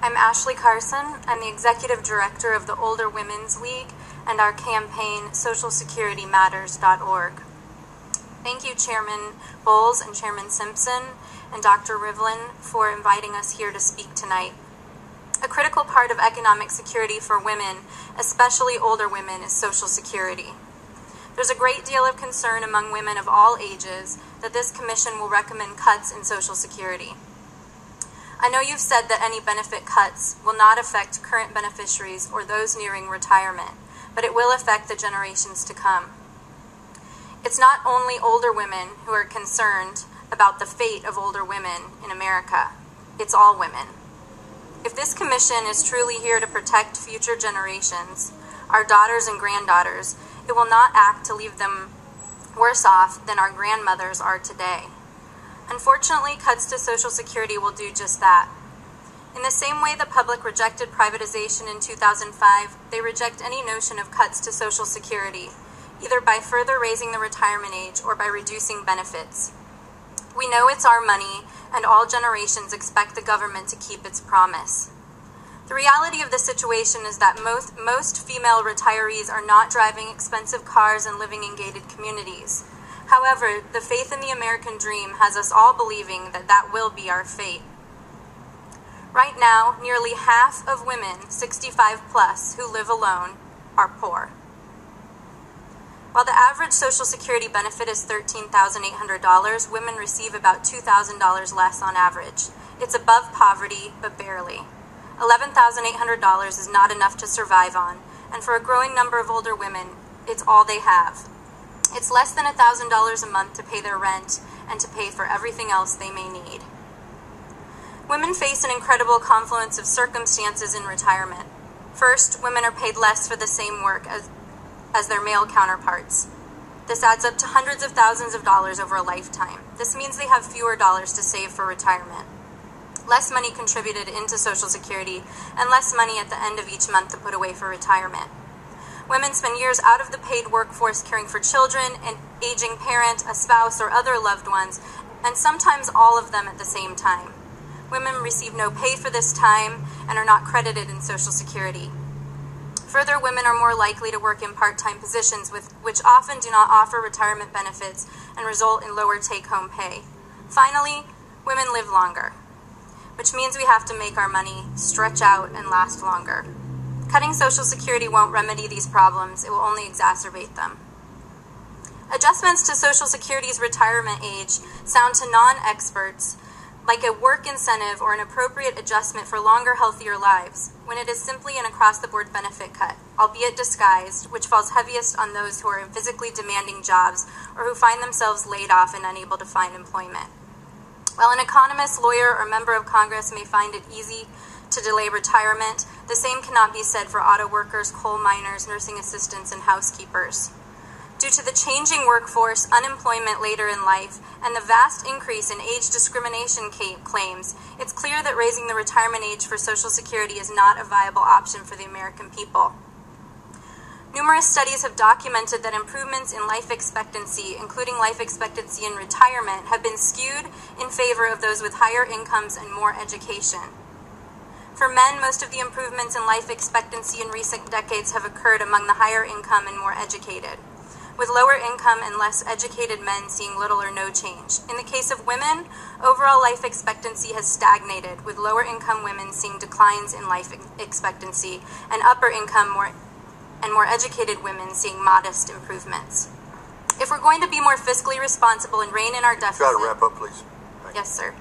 I'm Ashley Carson. I'm the Executive Director of the Older Women's League and our campaign, socialsecuritymatters.org. Thank you, Chairman Bowles and Chairman Simpson and Dr. Rivlin for inviting us here to speak tonight. A critical part of economic security for women, especially older women, is Social Security. There's a great deal of concern among women of all ages that this commission will recommend cuts in Social Security. I know you've said that any benefit cuts will not affect current beneficiaries or those nearing retirement, but it will affect the generations to come. It's not only older women who are concerned about the fate of older women in America. It's all women. If this commission is truly here to protect future generations, our daughters and granddaughters, it will not act to leave them worse off than our grandmothers are today. Unfortunately, cuts to Social Security will do just that. In the same way the public rejected privatization in 2005, they reject any notion of cuts to Social Security, either by further raising the retirement age or by reducing benefits. We know it's our money, and all generations expect the government to keep its promise. The reality of the situation is that most female retirees are not driving expensive cars and living in gated communities. However, the faith in the American dream has us all believing that that will be our fate. Right now, nearly half of women 65 plus who live alone are poor. While the average Social Security benefit is $13,800, women receive about $2,000 less on average. It's above poverty, but barely. $11,800 is not enough to survive on, and for a growing number of older women, it's all they have. It's less than $1,000 a month to pay their rent and to pay for everything else they may need. Women face an incredible confluence of circumstances in retirement. First, women are paid less for the same work as their male counterparts. This adds up to hundreds of thousands of dollars over a lifetime. This means they have fewer dollars to save for retirement, less money contributed into Social Security, and less money at the end of each month to put away for retirement. Women spend years out of the paid workforce caring for children, an aging parent, a spouse, or other loved ones, and sometimes all of them at the same time. Women receive no pay for this time and are not credited in Social Security. Further, women are more likely to work in part-time positions which often do not offer retirement benefits and result in lower take-home pay. Finally, women live longer, which means we have to make our money stretch out and last longer. Cutting Social Security won't remedy these problems, it will only exacerbate them. Adjustments to Social Security's retirement age sound to non-experts like a work incentive or an appropriate adjustment for longer, healthier lives, when it is simply an across-the-board benefit cut, albeit disguised, which falls heaviest on those who are in physically demanding jobs or who find themselves laid off and unable to find employment. While an economist, lawyer, or member of Congress may find it easy to delay retirement, the same cannot be said for auto workers, coal miners, nursing assistants, and housekeepers. Due to the changing workforce, unemployment later in life, and the vast increase in age discrimination claims, it's clear that raising the retirement age for Social Security is not a viable option for the American people. Numerous studies have documented that improvements in life expectancy, including life expectancy in retirement, have been skewed in favor of those with higher incomes and more education. For men, most of the improvements in life expectancy in recent decades have occurred among the higher income and more educated, with lower income and less educated men seeing little or no change. In the case of women, overall life expectancy has stagnated, with lower income women seeing declines in life expectancy and upper income and more educated women seeing modest improvements. If we're going to be more fiscally responsible and rein in our deficit... Try to wrap up, please. Yes, sir.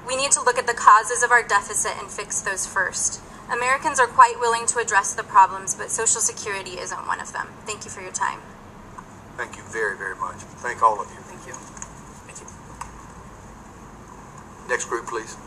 We need to look at the causes of our deficit and fix those first. Americans are quite willing to address the problems, but Social Security isn't one of them. Thank you for your time. Thank you very, very much. Thank all of you. Thank you. Next group, please.